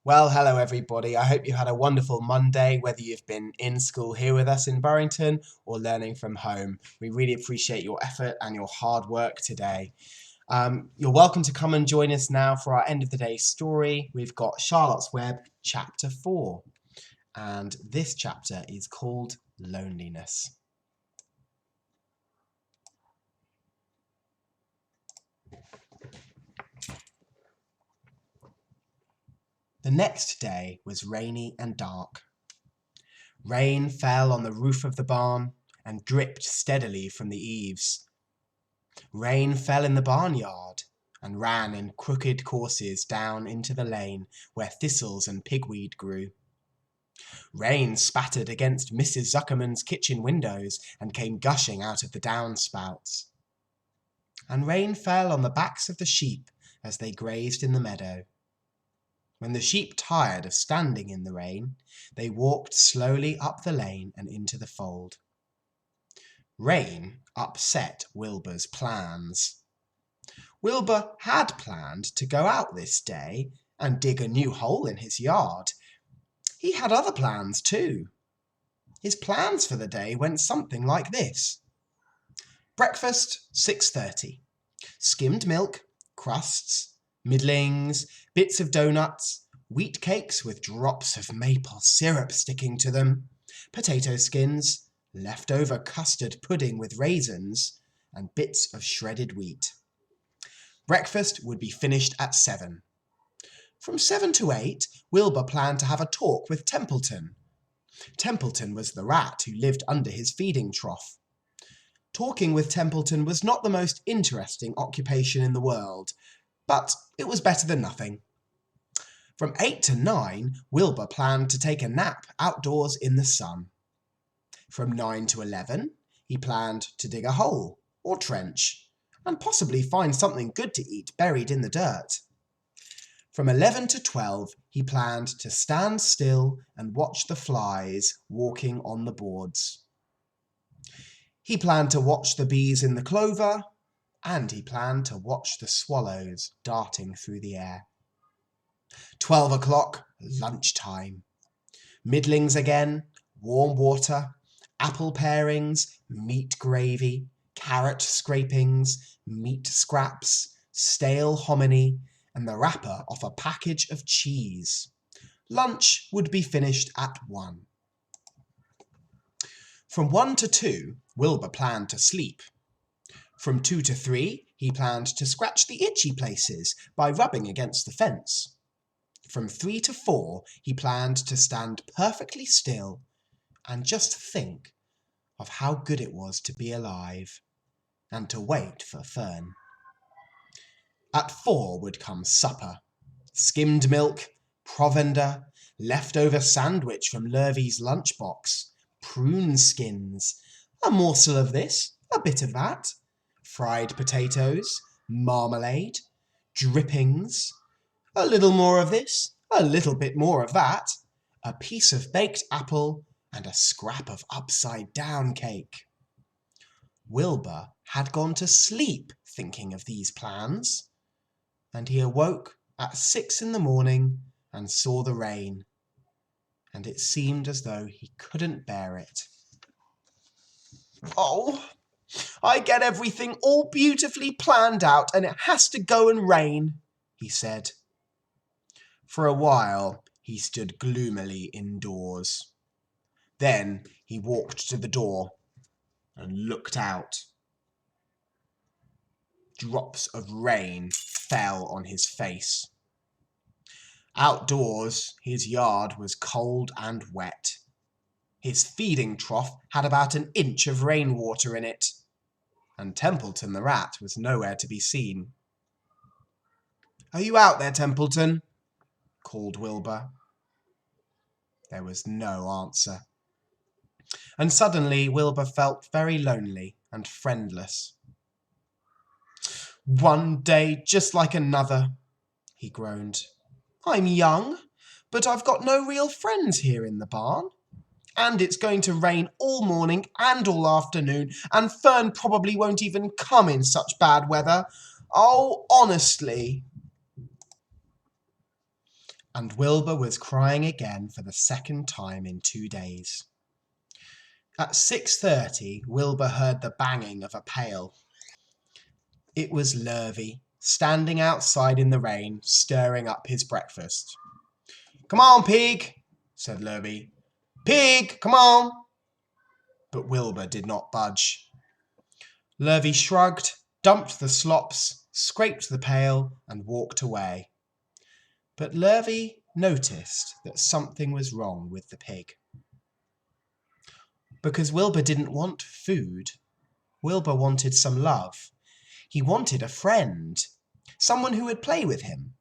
Well, hello everybody. I hope you had a wonderful Monday, whether you've been in school here with us in Burrington or learning from home. We really appreciate your effort and your hard work today. You're welcome to come and join us now for our end of the day story. We've got Charlotte's Web, chapter 4, and this chapter is called Loneliness. The next day was rainy and dark. Rain fell on the roof of the barn and dripped steadily from the eaves. Rain fell in the barnyard and ran in crooked courses down into the lane where thistles and pigweed grew. Rain spattered against Mrs. Zuckerman's kitchen windows and came gushing out of the downspouts. And rain fell on the backs of the sheep as they grazed in the meadow. When the sheep tired of standing in the rain, they walked slowly up the lane and into the fold. Rain upset Wilbur's plans. Wilbur had planned to go out this day and dig a new hole in his yard. He had other plans too. His plans for the day went something like this. Breakfast, 6:30. Skimmed milk, crusts, middlings, bits of donuts, wheat cakes with drops of maple syrup sticking to them, potato skins, leftover custard pudding with raisins, and bits of shredded wheat. Breakfast would be finished at 7. From 7 to 8, Wilbur planned to have a talk with Templeton. Templeton was the rat who lived under his feeding trough. Talking with Templeton was not the most interesting occupation in the world, but it was better than nothing. From 8 to 9, Wilbur planned to take a nap outdoors in the sun. From 9 to 11, he planned to dig a hole or trench and possibly find something good to eat buried in the dirt. From 11 to 12, he planned to stand still and watch the flies walking on the boards. He planned to watch the bees in the clover, and he planned to watch the swallows darting through the air. 12 o'clock, lunchtime. Middlings again, warm water, apple parings, meat gravy, carrot scrapings, meat scraps, stale hominy, and the wrapper off a package of cheese. Lunch would be finished at 1. From 1 to 2, Wilbur planned to sleep. From 2 to 3, he planned to scratch the itchy places by rubbing against the fence. From 3 to 4, he planned to stand perfectly still and just think of how good it was to be alive and to wait for Fern. At 4 would come supper. Skimmed milk, provender, leftover sandwich from Lurvy's lunchbox, prune skins, a morsel of this, a bit of that, fried potatoes, marmalade, drippings, a little more of this, a little bit more of that, a piece of baked apple, and a scrap of upside-down cake. Wilbur had gone to sleep thinking of these plans, and he awoke at 6 in the morning and saw the rain, and it seemed as though he couldn't bear it. "Oh, I get everything all beautifully planned out, and it has to go and rain," he said. For a while, he stood gloomily indoors. Then he walked to the door and looked out. Drops of rain fell on his face. Outdoors, his yard was cold and wet. His feeding trough had about an inch of rainwater in it, and Templeton the rat was nowhere to be seen. "Are you out there, Templeton?" called Wilbur. There was no answer. And suddenly Wilbur felt very lonely and friendless. "One day just like another," he groaned. "I'm young, but I've got no real friends here in the barn. And it's going to rain all morning and all afternoon, and Fern probably won't even come in such bad weather. Oh, honestly." And Wilbur was crying again for the second time in 2 days. At 6:30, Wilbur heard the banging of a pail. It was Lurvy, standing outside in the rain, stirring up his breakfast. "Come on, Pig," said Lurvy. "Pig, come on." But Wilbur did not budge. Lurvy shrugged, dumped the slops, scraped the pail, and walked away. But Lurvy noticed that something was wrong with the pig. Because Wilbur didn't want food, Wilbur wanted some love. He wanted a friend, someone who would play with him.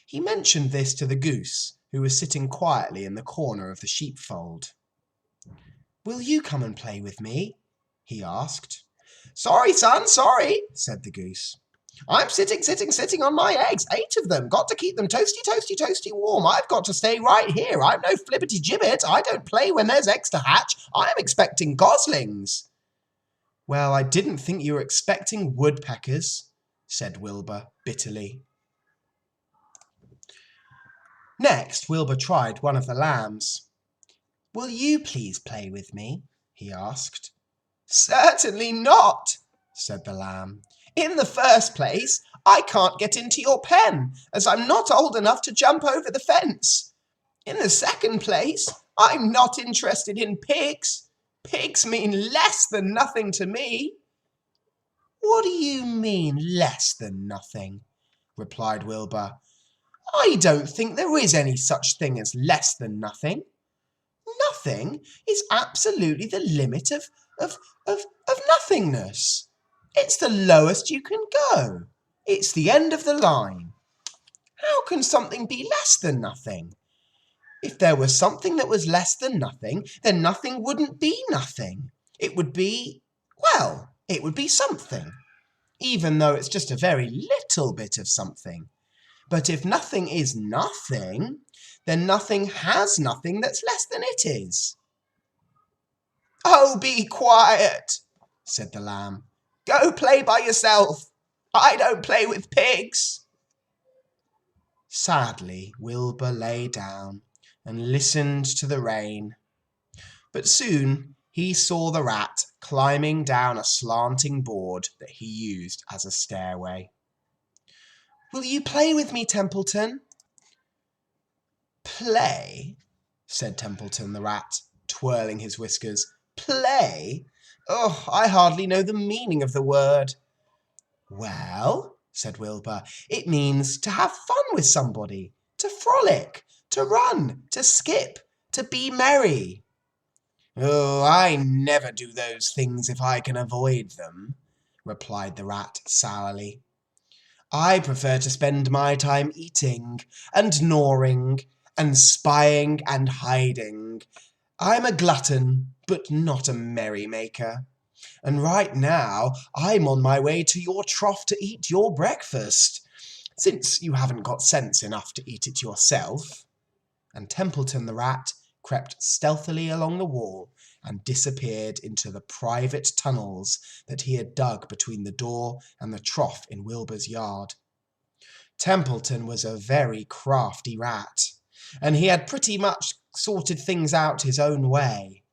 He mentioned this to the goose, who was sitting quietly in the corner of the sheepfold. "Will you come and play with me?" he asked. "Sorry, son, sorry," said the goose. "I'm sitting on my eggs, 8 of them. Got to keep them toasty warm. I've got to stay right here. I'm no flippity gibbet. I don't play when there's eggs to hatch. I'm expecting goslings." "Well, I didn't think you were expecting woodpeckers," said Wilbur bitterly. Next, Wilbur tried one of the lambs. "Will you please play with me?" he asked. "Certainly not," said the lamb. "In the first place, I can't get into your pen, as I'm not old enough to jump over the fence. In the second place, I'm not interested in pigs. Pigs mean less than nothing to me." "What do you mean, less than nothing?" replied Wilbur. "I don't think there is any such thing as less than nothing. Nothing is absolutely the limit of nothingness. It's the lowest you can go. It's the end of the line. How can something be less than nothing? If there was something that was less than nothing, then nothing wouldn't be nothing. It would be, well, it would be something, even though it's just a very little bit of something. But if nothing is nothing, then nothing has nothing that's less than it is." "Oh, be quiet," said the lamb. "Go play by yourself. I don't play with pigs." Sadly, Wilbur lay down and listened to the rain. But soon he saw the rat climbing down a slanting board that he used as a stairway. "Will you play with me, Templeton?" "Play?" said Templeton the rat, twirling his whiskers. "Play? Oh, I hardly know the meaning of the word." "Well," said Wilbur, "it means to have fun with somebody, to frolic, to run, to skip, to be merry." "Oh, I never do those things if I can avoid them," replied the rat sourly. "I prefer to spend my time eating and gnawing and spying and hiding. I'm a glutton, but not a merrymaker. And right now, I'm on my way to your trough to eat your breakfast, since you haven't got sense enough to eat it yourself." And Templeton the rat crept stealthily along the wall and disappeared into the private tunnels that he had dug between the door and the trough in Wilbur's yard. Templeton was a very crafty rat, and he had pretty much sorted things out his own way.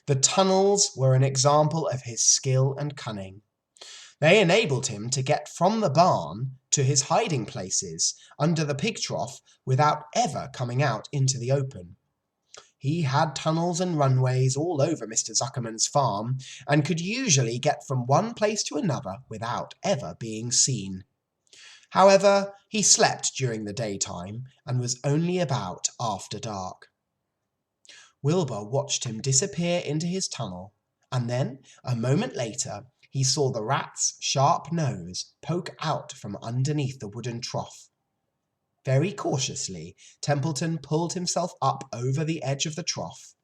The tunnels were an example of his skill and cunning. They enabled him to get from the barn to his hiding places under the pig trough without ever coming out into the open. He had tunnels and runways all over Mr. Zuckerman's farm, and could usually get from one place to another without ever being seen. However, he slept during the daytime and was only about after dark. Wilbur watched him disappear into his tunnel, and then, a moment later, he saw the rat's sharp nose poke out from underneath the wooden trough. Very cautiously, Templeton pulled himself up over the edge of the trough.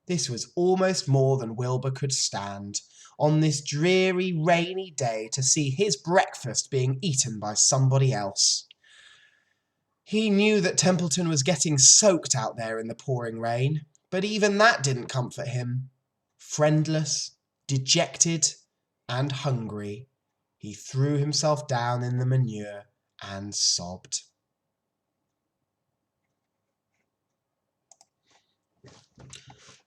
This was almost more than Wilbur could stand, on this dreary, rainy day, to see his breakfast being eaten by somebody else. He knew that Templeton was getting soaked out there in the pouring rain, but even that didn't comfort him. Friendless, dejected, and hungry, he threw himself down in the manure and sobbed.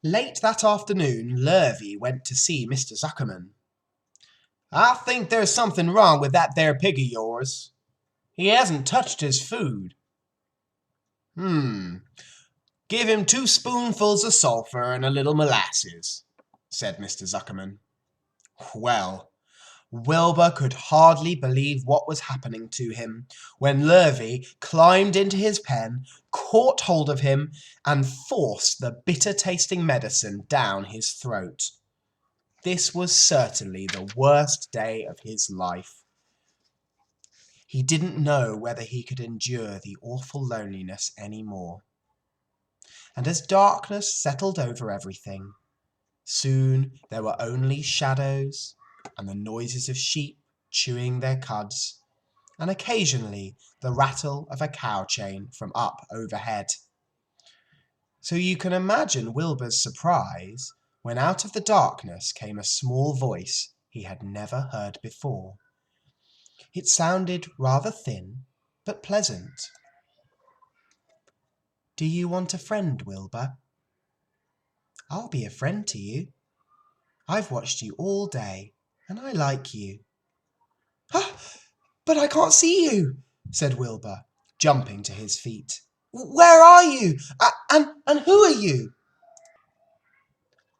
Late that afternoon, Lurvy went to see Mr. Zuckerman. "I think there's something wrong with that there pig of yours. He hasn't touched his food." "Give him 2 spoonfuls of sulphur and a little molasses," said Mr. Zuckerman. Well, Wilbur could hardly believe what was happening to him when Lurvy climbed into his pen, caught hold of him, and forced the bitter-tasting medicine down his throat. This was certainly the worst day of his life. He didn't know whether he could endure the awful loneliness any more. And as darkness settled over everything, soon there were only shadows and the noises of sheep chewing their cuds, and occasionally the rattle of a cow chain from up overhead. So you can imagine Wilbur's surprise when out of the darkness came a small voice he had never heard before. It sounded rather thin, but pleasant. "Do you want a friend, Wilbur?" "I'll be a friend to you. I've watched you all day, and I like you." "Ah, but I can't see you," said Wilbur, jumping to his feet. "Where are you? And who are you?"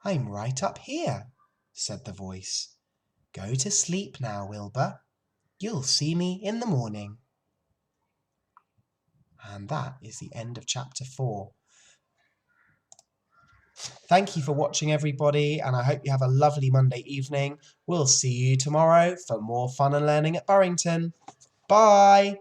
"I'm right up here," said the voice. "Go to sleep now, Wilbur. You'll see me in the morning." And that is the end of chapter 4. Thank you for watching, everybody, and I hope you have a lovely Monday evening. We'll see you tomorrow for more fun and learning at Burrington. Bye!